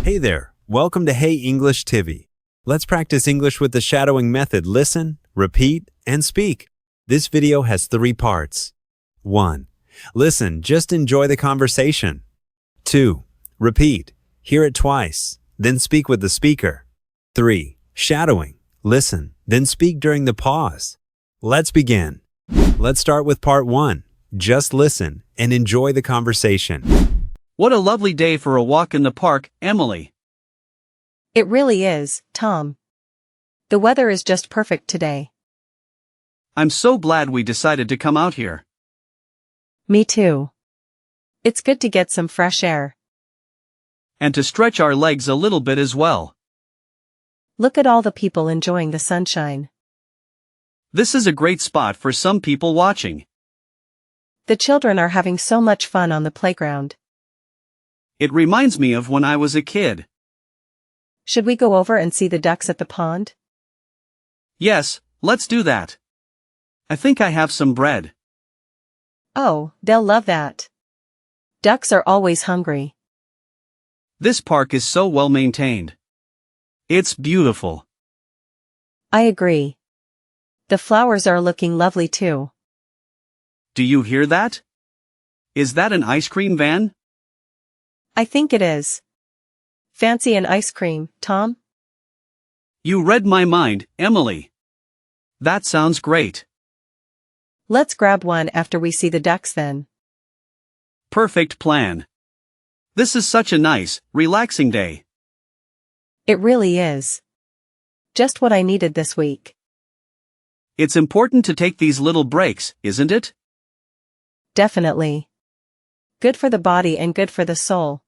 Hey there, welcome to Hey English TV. Let's practice English with the shadowing method. Listen, repeat, and speak. This video has 3 parts. 1. Listen, just enjoy the conversation. 2. Repeat, hear it twice, then speak with the speaker. 3. Shadowing, listen, then speak during the pause. Let's begin. Let's start with part 1. Just listen and enjoy the conversation. What a lovely day for a walk in the park, Emily. It really is, Tom. The weather is just perfect today. I'm so glad we decided to come out here. Me too. It's good to get some fresh air. And to stretch our legs a little bit as well. Look at all the people enjoying the sunshine. This is a great spot for some people watching. The children are having so much fun on the playground. It reminds me of when I was a kid. Should we go over and see the ducks at the pond? Yes, let's do that. I think I have some bread. Oh, they'll love that. Ducks are always hungry. This park is so well maintained. It's beautiful. I agree. The flowers are looking lovely too. Do you hear that? Is that an ice cream van? I think it is. Fancy an ice cream, Tom? You read my mind, Emily. That sounds great. Let's grab one after we see the ducks then. Perfect plan. This is such a nice, relaxing day. It really is. Just what I needed this week. It's important to take these little breaks, isn't it? Definitely. Good for the body and good for the soul.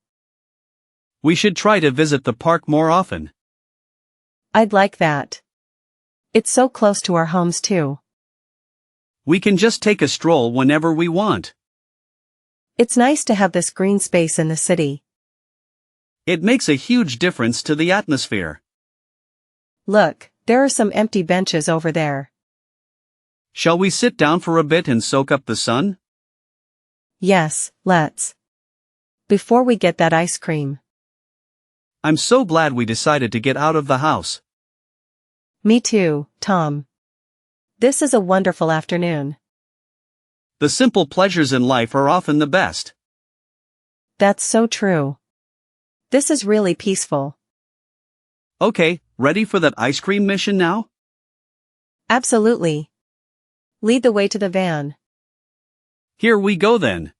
We should try to visit the park more often. I'd like that. It's so close to our homes too. We can just take a stroll whenever we want. It's nice to have this green space in the city. It makes a huge difference to the atmosphere. Look, there are some empty benches over there. Shall we sit down for a bit and soak up the sun? Yes, let's. Before we get that ice cream. I'm so glad we decided to get out of the house. Me too, Tom. This is a wonderful afternoon. The simple pleasures in life are often the best. That's so true. This is really peaceful. Okay, ready for that ice cream mission now? Absolutely. Lead the way to the van. Here we go then.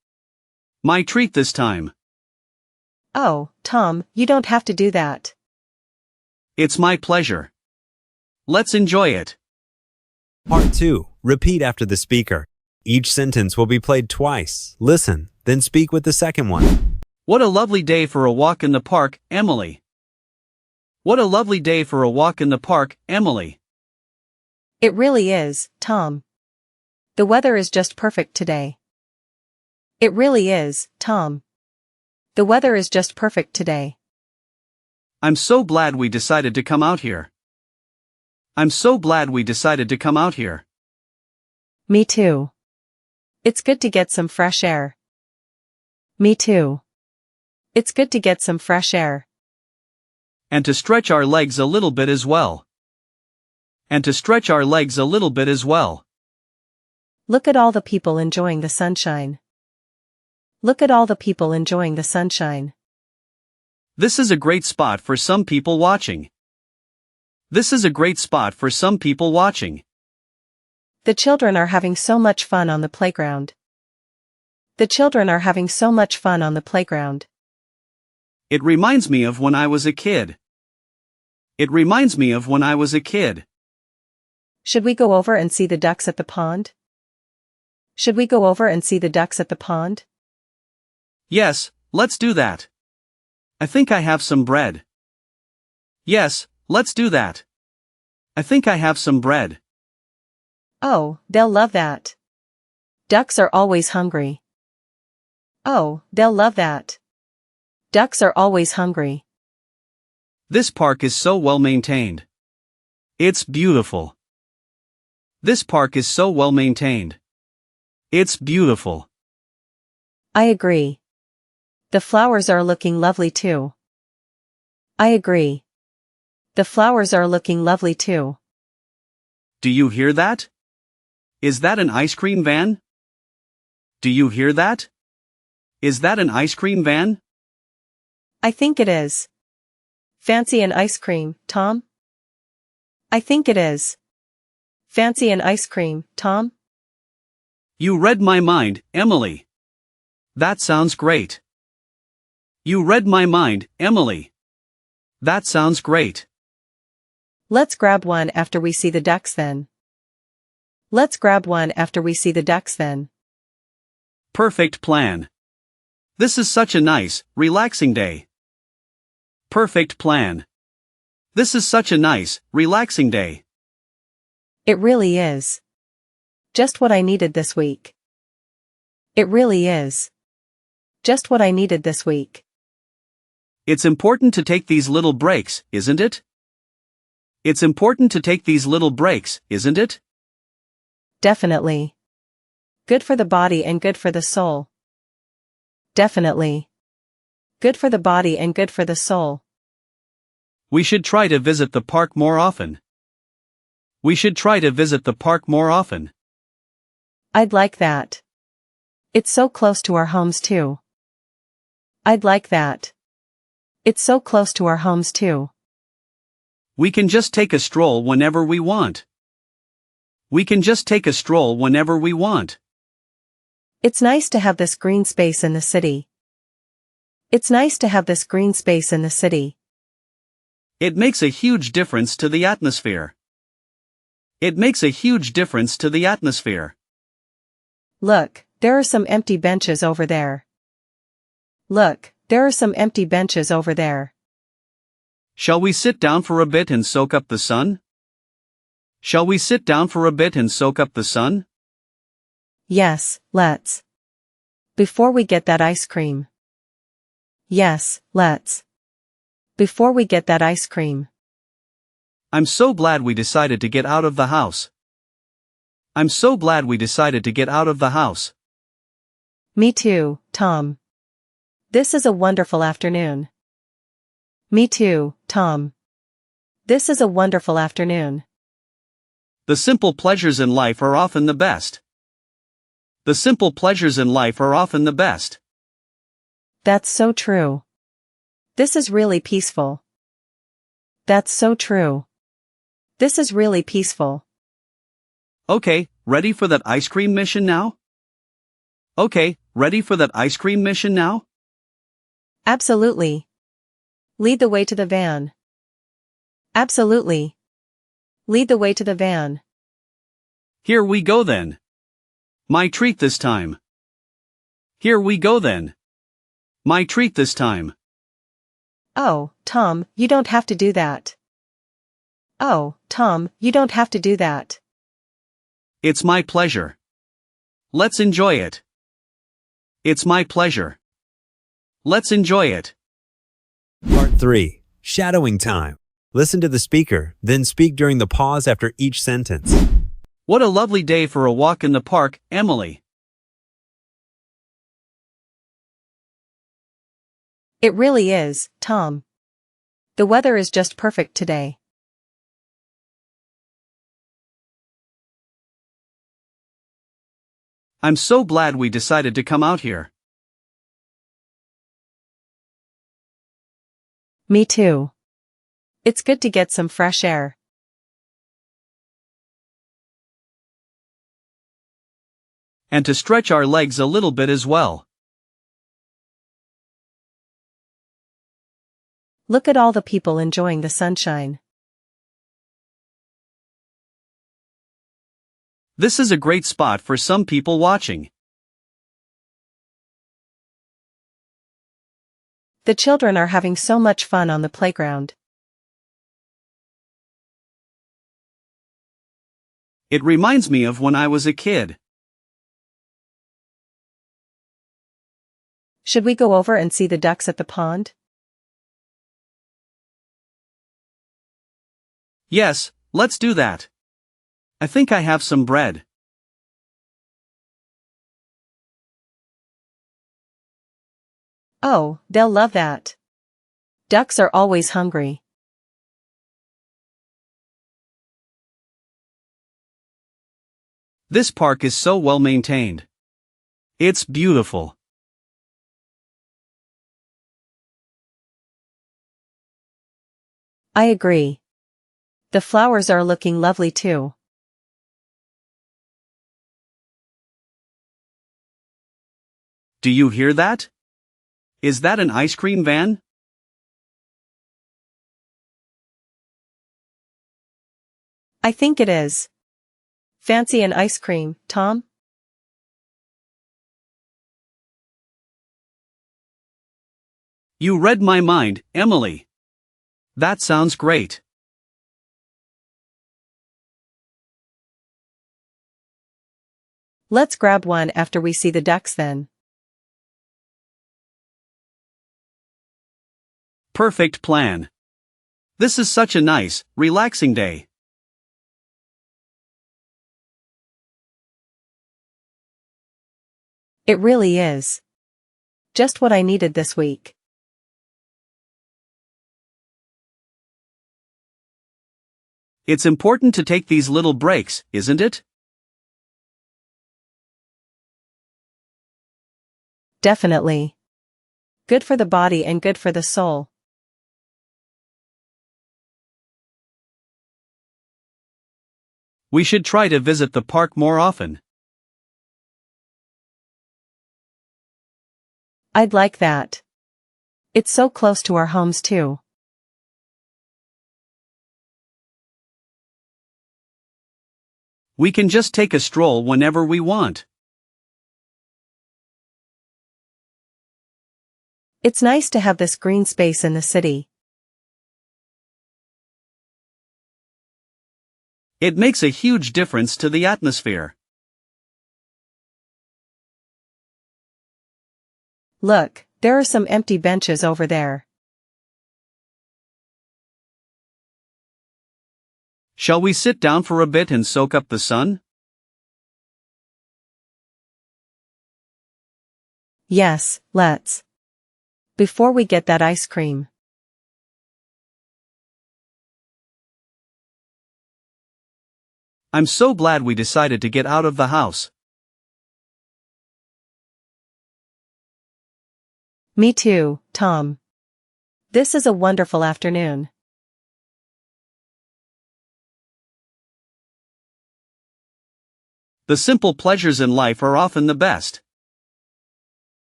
My treat this time. Oh, Tom, you don't have to do that. It's my pleasure. Let's enjoy it. Part 2. Repeat after the speaker. Each sentence will be played twice. Listen, then speak with the second one. What a lovely day for a walk in the park, Emily. What a lovely day for a walk in the park, Emily. It really is, Tom. The weather is just perfect today. It really is, Tom. The weather is just perfect today. I'm so glad we decided to come out here. I'm so glad we decided to come out here. Me too. It's good to get some fresh air. Me too. It's good to get some fresh air. And to stretch our legs a little bit as well. And to stretch our legs a little bit as well. Look at all the people enjoying the sunshine. Look at all the people enjoying the sunshine. This is a great spot for some people watching. This is a great spot for some people watching. The children are having so much fun on the playground. The children are having so much fun on the playground. It reminds me of when I was a kid. It reminds me of when I was a kid. Should we go over and see the ducks at the pond? Should we go over and see the ducks at the pond? Yes, let's do that. I think I have some bread. Yes, let's do that. I think I have some bread. Oh, they'll love that. Ducks are always hungry. Oh, they'll love that. Ducks are always hungry. This park is so well maintained. It's beautiful. This park is so well maintained. It's beautiful. I agree. The flowers are looking lovely too. I agree. The flowers are looking lovely too. Do you hear that? Is that an ice cream van? Do you hear that? Is that an ice cream van? I think it is. Fancy an ice cream, Tom? I think it is. Fancy an ice cream, Tom? You read my mind, Emily. That sounds great. You read my mind, Emily. That sounds great. Let's grab one after we see the dʌks then. Let's grab one after we see the dʌks then. Perfect plan. This is such a nice, relaxing day. Perfect plan. This is such a nice, relaxing day. It really is. Just what I needed this week. It really is. Just what I needed this week. It's important to take these little breaks, isn't it? It's important to take these little breaks, isn't it? Definitely. Good for the body and good for the soul. Definitely. Good for the body and good for the soul. We should try to visit the park more often. We should try to visit the park more often. I'd like that. It's so close to our homes too. I'd like that. It's so close to our homes too. We can just take a stroll whenever we want. We can just take a stroll whenever we want. It's nice to have this green space in the city. It's nice to have this green space in the city. It makes a huge difference to the atmosphere. It makes a huge difference to the atmosphere. Look, there are some empty benches over there. Look, there are some empty benches over there. Shall we sit down for a bit and soak up the sun? Shall we sit down for a bit and soak up the sun? Yes, let's. Before we get that ice cream. Yes, let's. Before we get that ice cream. I'm so glad we decided to get out of the house. I'm so glad we decided to get out of the house. Me too, Tom. This is a wonderful afternoon. Me too, Tom. This is a wonderful afternoon. The simple pleasures in life are often the best. The simple pleasures in life are often the best. That's so true. This is really peaceful. That's so true. This is really peaceful. Okay, ready for that ice cream mission now? Okay, ready for that ice cream mission now? Absolutely. Lead the way to the van. Absolutely. Lead the way to the van. Here we go then. My treat this time. Here we go then. My treat this time. Oh, Tom, you don't have to do that. Oh, Tom, you don't have to do that. It's my pleasure. Let's enjoy it. It's my pleasure. Let's enjoy it. Part 3. Shadowing time. Listen to the speaker, then speak during the pause after each sentence. What a lovely day for a walk in the park, Emily. It really is, Tom. The weather is just perfect today. I'm so glad we decided to come out here. Me too. It's good to get some fresh air. And to stretch our legs a little bit as well. Look at all the people enjoying the sunshine. This is a great spot for some people watching. The children are having so much fun on the playground. It reminds me of when I was a kid. Should we go over and see the ducks at the pond? Yes, let's do that. I think I have some bread. Oh, they'll love that. Ducks are always hungry. This park is so well maintained. It's beautiful. I agree. The flowers are looking lovely too. Do you hear that? Is that an ice cream van? I think it is. Fancy an ice cream, Tom? You read my mind, Emily. That sounds great. Let's grab one after we see the ducks then. Perfect plan. This is such a nice, relaxing day. It really is. Just what I needed this week. It's important to take these little breaks, isn't it? Definitely. Good for the body and good for the soul. We should try to visit the park more often. I'd like that. It's so close to our homes too. We can just take a stroll whenever we want. It's nice to have this green space in the city. It makes a huge difference to the atmosphere. Look, there are some empty benches over there. Shall we sit down for a bit and soak up the sun? Yes, let's. Before we get that ice cream. I'm so glad we decided to get out of the house. Me too, Tom. This is a wonderful afternoon. The simple pleasures in life are often the best.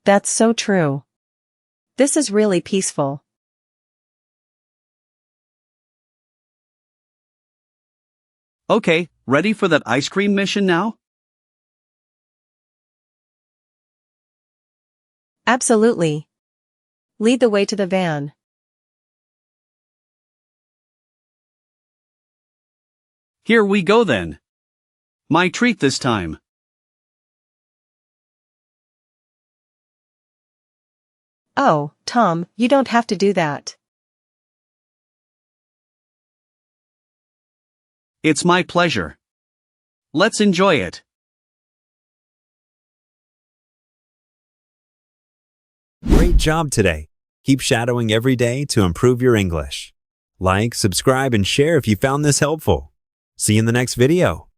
That's so true. This is really peaceful. Okay, ready for that ice cream mission now? Absolutely. Lead the way to the van. Here we go then. My treat this time. Oh, Tom, you don't have to do that. It's my pleasure. Let's enjoy it. Great job today. Keep shadowing every day to improve your English. Like, subscribe, and share if you found this helpful. See you in the next video.